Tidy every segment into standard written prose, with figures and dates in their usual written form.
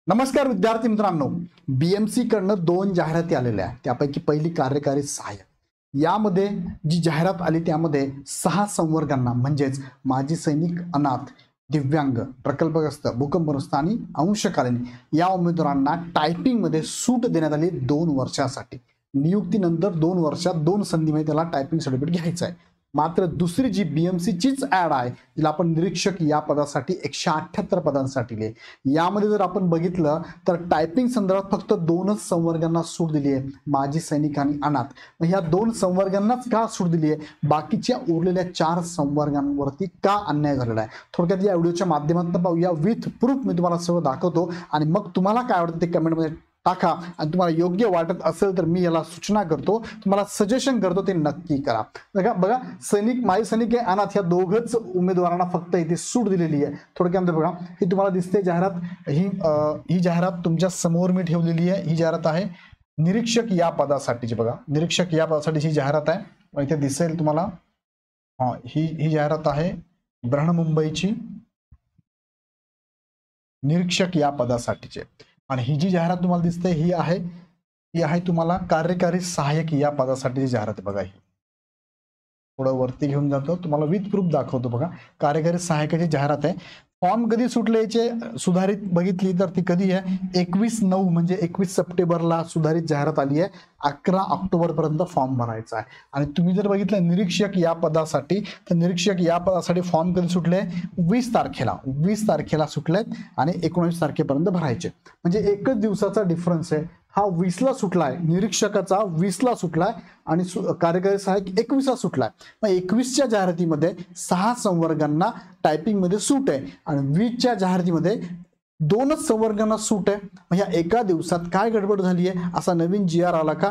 नमस्कार विद्यार्थी मित्रांनो, बीएमसी कडनं 2 जाहिराती आलेल्या आहेत. त्यापैकी पहिली कार्यकारी सहाय्यक. यामध्ये जी जाहिरात आली त्यामध्ये 6 संवर्गांना म्हणजेच माजी सैनिक, अनाथ, दिव्यांग, प्रकल्पग्रस्त, भूकंपग्रस्त आणि अंशकालीन या उमेदवारांना टायपिंगमध्ये सूट देण्यात आली 2 वर्षासाठी. नियुक्तीनंतर 2 वर्षात 2 संधीमध्ये त्याला टायपिंग सर्टिफिकेट घ्यायचं आहे. मात्र दुसरी जी बीएमसीचीच ऍड आहे तिला आपण निरीक्षक या पदासाठी 178 पदांसाठी लिहि. यामध्ये जर आपण बघितलं तर टायपिंग संदर्भात फक्त 2च संवर्गांना सूट दिली आहे, माजी सैनिक आणि अनाथ. मग ह्या 2 संवर्गांनाच का सूट दिली आहे, बाकीच्या उरलेल्या 4 संवर्गांवरती का अन्याय झालेला आहे? थोडक्यात या व्हिडिओच्या माध्यमातून पाहूया. विथ प्रूफ मी तुम्हाला सगळं दाखवतो आणि मग तुम्हाला काय आवडतं ते कमेंटमध्ये टाका आणि तुम्हाला योग्य वाटत असेल तर मी याला सूचना करतो, तुम्हाला सजेशन करतो ते नक्की करा. बघा सैनिक, माजी सैनिक आहे, अनाथ या दोघच उमेदवारांना फक्त इथे सूट दिलेली आहे. थोडक्यात बघा ही तुम्हाला दिसते जाहिरात, ही जाहिरात तुमच्या समोर मी ठेवलेली आहे. ही जाहिरात आहे निरीक्षक या पदासाठीची. बघा निरीक्षक या पदासाठीची जाहिरात आहे, इथे दिसेल तुम्हाला. ही जाहिरात आहे बृहन्मुंबईची, निरीक्षक या पदासाठीची. आणि ही जी जाहिरात तुम्हाला दिसते ही आहे तुम्हाला कार्यकारी सहाय्यक या पदासाठीची जाहिरात आहे. बघा ही थोडं वरती घेऊन जातो, तुम्हाला विथ प्रूफ दाखवतो. बघा कार्यकारी सहाय्यकाची जाहिरात आहे. फॉर्म कधी सुटले याचे सुधारित बघितली तर ती कधी आहे, 21/9 म्हणजे 21 सप्टेंबरला सुधारित जाहिरात आली आहे. 11 ऑक्टोबर पर्यंत फॉर्म भरायचा आहे. आणि तुम्ही जर बघितलं निरीक्षक या पदासाठी, तर निरीक्षक या पदासाठी फॉर्म कधी सुटले, 20 तारखेला सुटलेत आणि 19 तारखेपर्यंत भरायचे. म्हणजे एकच दिवसाचा डिफरन्स आहे. हा 20ला सुटलाय, निरीक्षकाचा 20ला सुटलाय आणि कार्यकारी सहाय्यक 21ला सुटलाय. मग 21च्या जाहिरातीमध्ये 6 संवर्गांना टायपिंगमध्ये सूट आहे आणि 20च्या जाहिरातीमध्ये 2च संवर्गांना सूट आहे. मग ह्या एका दिवसात काय गडबड झाली आहे? असा नवीन GR आला का?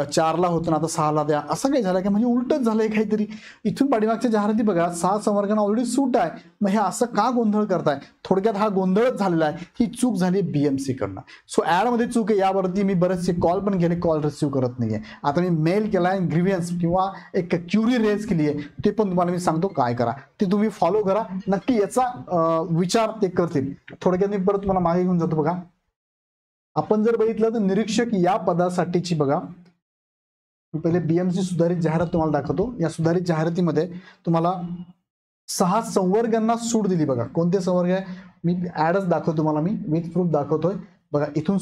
4ला होतं ना आता 6ला द्या, असं काही झालं का? म्हणजे उलटच झालंय काहीतरी. इथून पाठीमागच्या जाहिराती बघा 6 संवर्गांना ऑलरेडी सूट आहे. मग हे असं का गोंधळ करताय? थोडक्यात हा गोंधळच झालेला आहे. ही चूक झाली बीएमसी कडनं. सो ऍडमध्ये चूक आहे. यावरती मी बरेचसे कॉल पण केले, कॉल रिसिव्ह करत नाहीये. आता मी मेल केलाय, ग्रीव्हन्स किंवा एक क्युरी रेज केली आहे, ते पण तुम्हाला मी सांगतो काय करा, ते तुम्ही फॉलो करा. नक्की याचा विचार ते करतील. थोडक्यात मी परत तुम्हाला मागे घेऊन जातो. बघा आपण जर बघितलं तर निरीक्षक या पदासाठीची बघा पहिले बीएमसी सुधारित जाहिरात तुम्हाला दाखवतो. या सुधारित जाहिरातीमध्ये तुम्हाला 6 संवर्गांना सूट दिली. बघा कोणते संवर्ग आहे, मी ऍडच दाखवतो तुम्हाला, मी विथ प्रूफ दाखवतोय. बघा इथून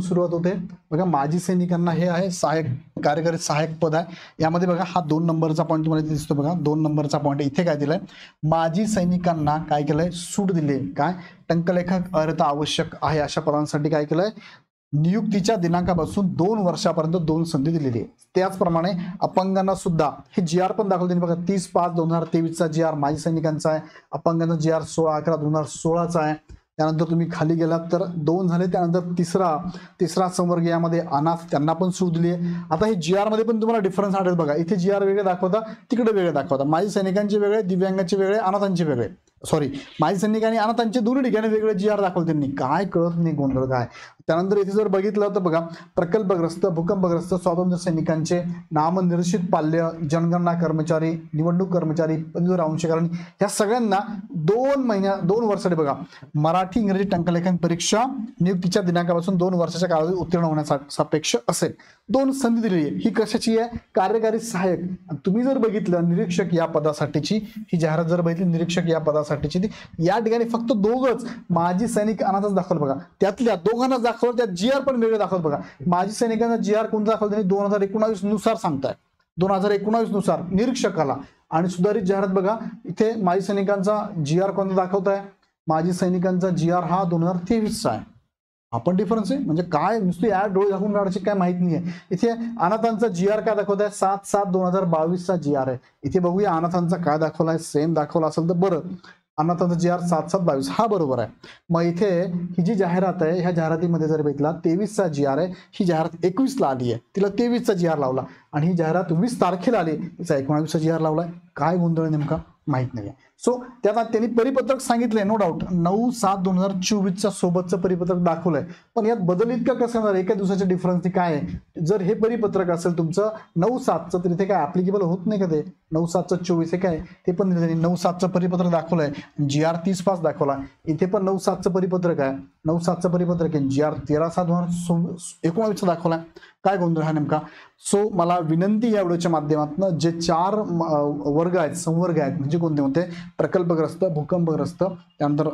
सुरुवात होते. बघा माजी सैनिकांना हे आहे सहाय्यक, कार्यकारी सहाय्यक पद आहे. यामध्ये बघा हा 2 नंबरचा पॉईंट तुम्हाला दिसतो. बघा 2 नंबरचा पॉईंट इथे काय दिलंय, माजी सैनिकांना काय केलंय, सूट दिली. काय, टंकलेखक अर्हता आवश्यक आहे अशा पदांसाठी काय केलंय, नियुक्तीच्या दिनांकापासून 2 वर्षापर्यंत 2 संधी दिलेली आहे. त्याचप्रमाणे अपंगांना सुद्धा हे GR पण दाखवले. बघा 30/5/2023चा GR माजी सैनिकांचा आहे. अपंगांचा GR 16/11/2016चा आहे. त्यानंतर तुम्ही खाली गेलात तर 2 झाले. त्यानंतर तिसरा संवर्ग यामध्ये अनाथ, त्यांना पण सूट दिली आहे. आता हे GR मध्ये पण तुम्हाला डिफरन्स आढळेल. बघा इथे GR वेगळे दाखवता, तिकडे वेगळे दाखवता. माजी सैनिकांचे वेगळे, दिव्यांगांचे वेगळे, अनाथांचे वेगळे. माजी सैनिक आणि अनाथांचे दोन्ही ठिकाणी वेगळे GR दाखवले त्यांनी. काय कळत नाही गोंधळ काय. त्यानंतर इथे जर बघितलं तर बघा प्रकल्पग्रस्त, भूकंपग्रस्त, स्वातंत्र्य सैनिकांचे, नामनिर्देशित पाल्य, जनगणना कर्मचारी, निवडणूक कर्मचारी, पदवीधर अंशकालीन, ह्या सगळ्यांना 2 वर्षासाठी बघा मराठी इंग्रजी टंकलेखन परीक्षा नियुक्तीच्या दिनांकापासून 2 वर्षाच्या कालावधीत उत्तीर्ण होण्यासाठी सापेक्ष असेल. 2 संधी दिलेली आहे. ही कशाची आहे, कार्यकारी सहाय्यक. तुम्ही जर बघितलं निरीक्षक या पदासाठीची ही जाहिरात जर बघितली, निरीक्षक या पदासाठीची, या ठिकाणी फक्त 2च माजी सैनिक अनाथच दाखवलं. बघा त्यातल्या दोघांना दाखवलं, त्यात GR पण वेगळे दाखवत. बघा माजी सैनिकांना GR कोणता दाखवलं त्यांनी 2019 नुसार सांगताय, 2019 नुसार निरीक्षकाला. आणि सुधारित जाहिरात बघा इथे माजी सैनिकांचा GR कोणता दाखवताय, माजी सैनिकांचा GR हा 2023चा आहे. आपण डिफरन्स आहे म्हणजे काय, नुसती ऍड डोळे दाखवून काढायची काय माहित नाहीये. इथे अनाथांचा GR काय दाखवताय, 7/7/2022चा GR आहे. इथे बघूया अनाथांचा काय दाखवलाय, सेम दाखवला असेल तर बरं. अनाथांचा GR 7/7/22 हा बरोबर आहे. मग इथे ही जी जाहिरात आहे, ह्या जाहिरातीमध्ये जर बघितला 23चा GR आहे. ही जाहिरात 21ला आली आहे, तिला 23चा GR लावला. आणि ही जाहिरात 20 तारखेला आली, तिचा 19चा GR लावलाय. काय गोंधळ नेमका माहित नाही. सो त्यात त्यांनी परिपत्रक सांगितलंय, नो डाऊट 9/7/2024 सोबतचं परिपत्रक दाखवलंय, पण यात बदल इतका कसं होणार, एका दिवसाच्या डिफरन्सने काय आहे. जर हे परिपत्रक असेल तुमचं 9/7चं तर इथे काय ऍप्लिकेबल होत नाही का, ते 9/7/24 हे काय ते पण 9/7चं परिपत्रक दाखवलंय, GR 30/5 दाखवला, इथे पण 9/7चं परिपत्रक आहे, 9/7चं परिपत्रक आहे, GR 13/7/19 दाखवलाय. काय गोंधळ हा नेमका. सो मला विनंती या व्हिडिओच्या माध्यमातून जे 4 वर्ग आहेत, संवर्ग आहेत, म्हणजे कोणते कोणते, प्रकल्पग्रस्त, भूकंपग्रस्त, त्यानंतर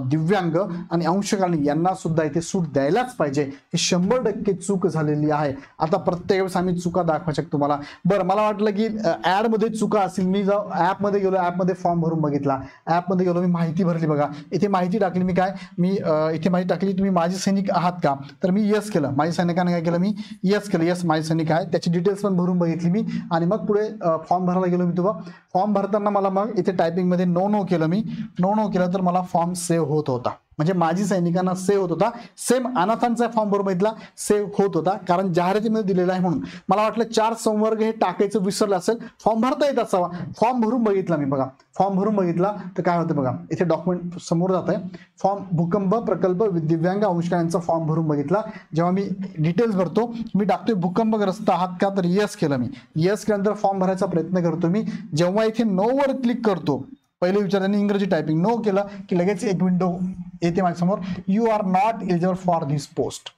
दिव्यांग आणि अंशकालीन, यांना सुद्धा इथे सूट द्यायलाच पाहिजे. हे 100% चूक झालेली आहे. आता प्रत्येक वेळेस आम्ही चुका दाखवायच्या तुम्हाला. बरं, मला वाटलं की ऍड मध्ये चुका असतील. मी ऍपमध्ये गेलो, ऍपमध्ये फॉर्म भरून बघितला, ऍपमध्ये गेलो, मी माहिती भरली. बघा इथे माहिती टाकली मी, काय मी इथे माहिती टाकली, तुम्ही माजी सैनिक आहात का, तर मी येस केलं. माजी सैनिकाने काय केलं, मी येस केलं, येस माजी सैनिक आहे, त्याची डिटेल्स पण भरून बघितली मी, आणि मग पुढे फॉर्म भरायला गेलो मी. तेव्हा फॉर्म भरताना मला मग इथे टायपिंगमध्ये नो केलं, मी नो केलं, तर मला फॉर्म सेव्ह होत होता. म्हणजे माजी सैनिकांना सेव्ह होत होता. सेम अनाथांचा फॉर्म भरून बघितला, सेव्ह होत होता, कारण जाहिरातीमध्ये दिलेला आहे म्हणून. मला वाटलं 4 संवर्ग हे टाकायचं विसरलं असेल, फॉर्म भरता येत असावा. फॉर्म भरून बघितला मी. बघा फॉर्म भरून बघितला तर काय होतं बघा, इथे डॉक्युमेंट समोर जात आहे. फॉर्म भूकंप, प्रकल्प, दिव्यांग, अंशकालीनचा फॉर्म भरून बघितला. जेव्हा मी डिटेल्स भरतो, मी टाकतोय भूकंपग्रस्त आहात का, तर येस केलं मी. येस केल्यानंतर फॉर्म भरायचा प्रयत्न करतो मी. जेव्हा इथे नो वर क्लिक करतो, पहिले विचारल्याने इंग्रजी टायपिंग, नो केलं की लगेच एक विंडो येते माझ्यासमोर, you are not eligible for this post.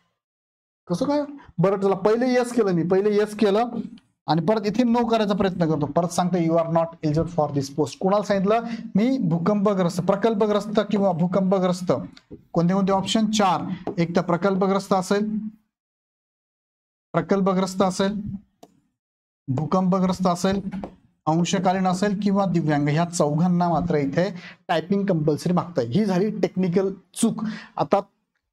कसं काय. बरं चला, पहिले येस केलं मी, पहिले येस केलं आणि परत इथे नो करायचा प्रयत्न करतो, परत सांगतो you are not eligible for this post. कोणाला सांगितलं मी, भूकंपग्रस्त, प्रकल्पग्रस्त किंवा भूकंपग्रस्त. कोणते कोणते ऑप्शन, 4. एक तर प्रकल्पग्रस्त असेल, प्रकल्पग्रस्त असेल, भूकंपग्रस्त असेल, अंशकालीन असेल किंवा दिव्यांग. ह्या चौघांना मात्र इथे टायपिंग कंपल्सरी मागताय. ही झाली टेक्निकल चूक. आता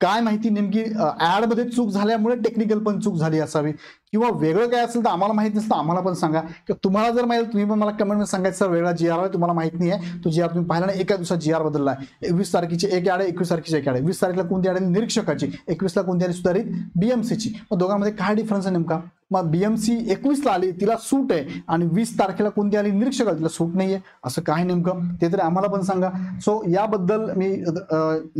काय माहिती नेमकी ऍड मध्ये चूक झाल्यामुळे टेक्निकल पण चूक झाली असावी, किंवा वेगळं काय असेल तर आम्हाला माहित नसतं, आम्हाला पण सांगा. किंवा तुम्हाला जर माहिती तुम्ही पण मला कमेंटमध्ये सांगायचं, वेगळा GR आहे तुम्हाला माहित नाही आहे, तो GR तुम्ही पाहिला नाही, एका दिवसात GR बदलला आहे. 21 तारखेची एक ऍड आहे, 21 तारखेची एक ऍड आहे. 20 तारखेला कोणती ऍड आहे, निरीक्षकाची. 21 ला कोणती आली, सुधारित BMCची. मग दोघांमध्ये काय डिफरन्स आहे नेमका. मग BMC 21 ला आली, तिला सूट आहे, आणि 20 तारखेला कोणती आली, निरीक्षकाला, तिला सूट नाहीये. असं काय नेमकं ते तरी आम्हाला पण सांगा. सो याबद्दल मी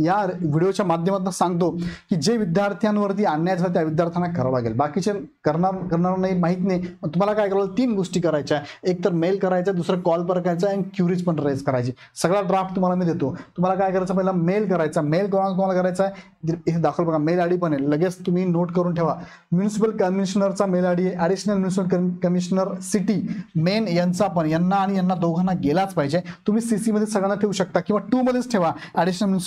या व्हिडिओच्या माध्यमातून सांगतो की जे विद्यार्थ्यांवरती अन्याय झाला त्या विद्यार्थ्यांना करावं लागेल. बाकीचे करणार नाही, माहित नाही. तुम्हाला काय करावं, 3 गोष्टी करायच्या. एक तर मेल करायचा, दुसरं कॉल पर करायचा, आणि क्युरीज पण रेज करायची. सगळा ड्राफ्ट तुम्हाला मी देतो. तुम्हाला काय करायचं, पहिला मेल करायचा. मेल कोणाला करायचा आहे, इथे दाखल बघा, मेल आयडी पण आहे, लगेच तुम्ही नोट करून ठेवा. म्युनिसिपल कमिशनरचा मेल आयडी आहे, additional municipal commissioner city main यांचा पण, यांना आणि यांना दोघांना गेलाच पाहिजे. तुम्ही CC मध्ये सगळ्यांना ठेवू शकता, किंवा 2 मध्येच ठेवा. ॲडिशनल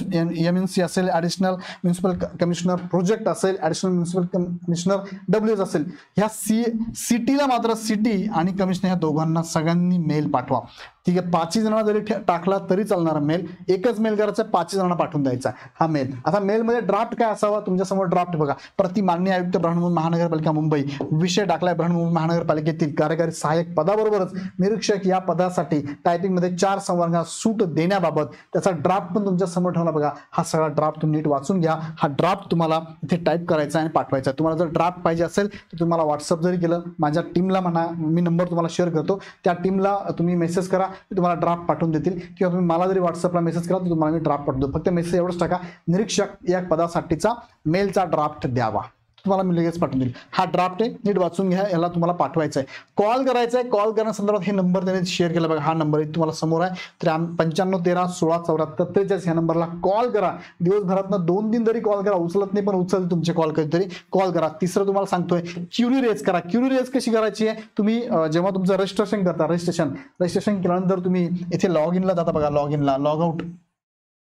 MNC असेल, ॲडिशनल म्युनिसिपल कमिशनर प्रोजेक्ट असेल, ॲडिशनल म्युनिसिपल कमिशनर WS असेल. ह्या सिटीला मात्र सिटी आणि कमिशनर ह्या दोघांना सगळ्यांनी मेल पाठवा. ठीक आहे, 5 जणांना जरी टाकला तरी चालणार मेल. एकच मेल करायचा, 5 जणांना पाठवून द्यायचा हा मेल. आता मेलमध्ये ड्राफ्ट काय असावा, तुमच्या समोर ड्राफ्ट बघा. प्रति माननीय आयुक्त बृहन्मुंबई महानगरपालिका मुंबई, विषय टाकलाय बृहन्मुंबई महानगरपालिकेतील कार्यकारी सहाय्यक पदाबरोबरच निरीक्षक या पदासाठी टायपिंगमध्ये 4 संवर्गांना सूट देण्याबाबत त्याचा ड्राफ्ट पण तुमच्या समोर ठेवला बघा. हा सगळा ड्राफ्ट तुम्ही नीट वाचून घ्या. हा ड्राफ्ट तुम्हाला इथे टाईप करायचा आणि पाठवायचा. तुम्हाला जर ड्राफ्ट पाहिजे असेल तर तुम्हाला व्हॉट्सअप जरी केलं, माझ्या टीमला म्हणा, मी नंबर तुम्हाला शेअर करतो, त्या टीमला तुम्ही मेसेज करा, तुम्हाला ड्राफ्ट पाठवून देतील. किंवा तुम्ही मला जरी व्हॉट्सअपला मेसेज करा तर तुम्हाला मी ड्राफ्ट पाठवतो. फक्त मेसेज एवढंच टाका, निरीक्षक या पदासाठीचा मेलचा ड्राफ्ट द्यावा, तुम्हाला मी लगेच पाठवून देईल. हा ड्राफ्ट आहे, नीट वाचून घ्या. याला तुम्हाला पाठवायचं आहे, कॉल करायचा आहे. कॉल करण्यासंदर्भात हे नंबर त्याने शेअर केला बघा, हा नंबर आहे तुम्हाला समोर आहे, 9513167443 ह्या नंबरला कॉल करा. दिवसभरातनं 2-3 जरी कॉल करा, उचलत नाही पण उचलते तुमचे कॉल, कधीतरी कॉल करा. तिसरं तुम्हाला सांगतोय, क्युरी रेज करा. क्युरी रेज कशी करायची आहे, तुम्ही जेव्हा तुमचं रजिस्ट्रेशन करता, रजिस्ट्रेशन केल्यानंतर तुम्ही इथे लॉग इनला जाता बघा, लॉग इनला, लॉग आउट,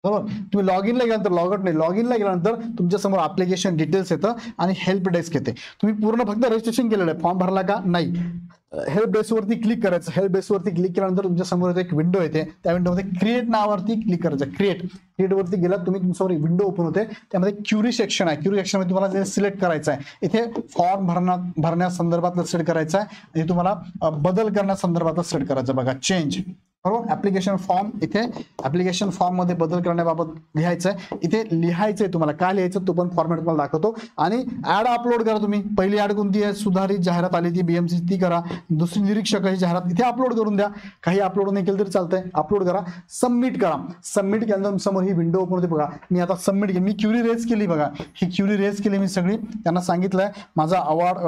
बरोबर. तुम्ही लॉग इनला गेल्यानंतर, लॉग आउट नाही, लॉग इनला गेल्यानंतर तुमच्या समोर ऍप्लिकेशन डिटेल्स येतं आणि हेल्प डेस्क येते. तुम्ही पूर्ण फक्त रजिस्ट्रेशन केलेलं आहे, फॉर्म भरला का नाही, हेल्प डेस्कवरती क्लिक करायचं. हेल्प डेस्कवरती क्लिक केल्यानंतर तुमच्या समोर एक विंडो येते, त्या विंडोमध्ये क्रिएट नावावरती क्लिक करायचं. क्रिएटवरती गेलात तुम्ही, तुमच्यासमोर विंडो ओपन होते, त्यामध्ये क्युरी सेक्शन आहे. क्युरी सेक्शनमध्ये तुम्हाला सिलेक्ट करायचं आहे. इथे फॉर्म भरण्यासंदर्भातलं सिलेक्ट करायचं आहे आणि तुम्हाला बदल करण्यासंदर्भातलं सिलेक्ट करायचं बघा, चेंज. बरोबर. ऍप्लिकेशन फॉर्म, इथे ऍप्लिकेशन फॉर्म मध्ये बदल करण्याबाबत लिहायचं आहे. इथे लिहायचंय तुम्हाला, काय लिहायचं तो पण फॉर्मॅट तुम्हाला दाखवतो. आणि ऍड अपलोड करा तुम्ही. पहिली ऍड कोणती आहे, सुधारित जाहिरात आली ती BMC ती करा. दुसरी निरीक्षकाची जाहिरात इथे अपलोड करून द्या. काही अपलोड नाही केलं तरी चालतंय, अपलोड करा, सबमिट करा. सबमिट केल्यानंतर समोर ही विंडो ओपन होते बघा. मी आता सबमिट केली, मी क्युरी रेज केली बघा. ही क्युरी रेज केली मी सगळी. त्यांना सांगितलंय माझा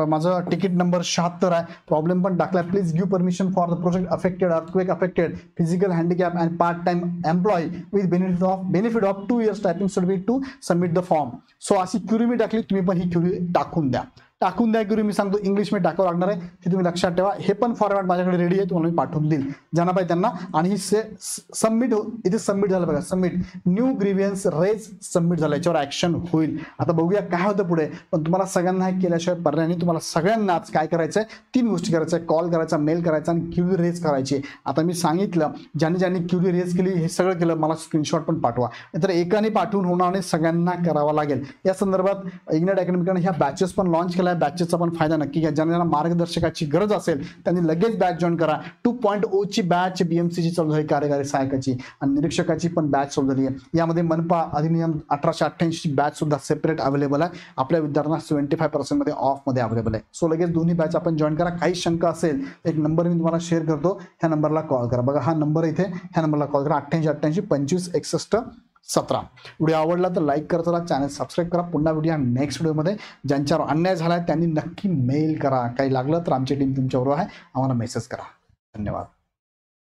माझा तिकीट नंबर 76 आहे. प्रॉब्लेम पण टाकलाय. Please give permission for the project affected, earthquake affected, physical handicap and part time employee with benefit of 2 years typing certificate to submit the form. So अशी क्युरी मी टाकली. तुम्ही पण ही क्युरी टाकून द्या. टाकून द्या क्युरी. मी सांगतो इंग्लिश मध्ये टाकावं लागणार आहे, हे तुम्ही लक्षात ठेवा. हे पण फॉर्मॅट माझ्याकडे रेडी आहे, तुम्हाला मी पाठवून देईल ज्यांना पाहिजे त्यांना. आणि ही सबमिट, इथे सबमिट झालं बघा. Submit new grievance raise submit झालं, याच्यावर ऍक्शन होईल. आता बघूया काय होतं पुढे. पण तुम्हाला सगळ्यांना हे केल्याशिवाय पर्याय नाही. तुम्हाला सगळ्यांनाच काय करायचंय, 3 गोष्टी करायच्या. कॉल करायचा, मेल करायचा आणि क्युरी रेज करायची. आता मी सांगितलं ज्यांनी क्युरी रेज केली हे सगळं केलं, मला स्क्रीनशॉट पण पाठवा. नाहीतर एकाने पाठवून होणार नाही, सगळ्यांना करावं लागेल. या संदर्भात इग्नाइट अकॅडमीकडे ह्या बॅचेस पण लॉन्च केल्या. बॅचेसचा पण फायदा नक्की घ्या. ज्यांना मार्गदर्शकाची गरज असेल त्यांनी लगेच बॅच जॉईन करा. 2.0 ची बॅच BMC ची चालू आहे, कार्यकारी सहाय्यकाची, आणि निरीक्षकाची पण बॅच चालू झाली आहे. यामध्ये मनपा अधिनियम 1888 ची बॅच सुद्धा सेपरेट अवेलेबल आहे. आपल्या विद्यार्थ्यांना 75% मध्ये ऑफ मध्ये अवेलेबल आहे. सो लगेच दोन्ही बॅच आपण जॉईन करा. काही शंका असेल एक नंबर मी तुम्हाला शेअर करतो, ह्या नंबरला कॉल करा. बघा हा नंबर इथे, ह्या नंबरला कॉल करा. 8888 25 61 17. व्हिडिओ आवडला तर लाईक करा, चला चॅनल सबस्क्राईब करा. पुन्हा व्हिडिओ नेक्स्ट व्हिडिओमध्ये. ज्यांच्यावर अन्याय झाला त्यांनी नक्की मेल करा. काही लागलं तर आमची टीम तुमच्याबरोबर आहे, आम्हाला मेसेज करा. धन्यवाद.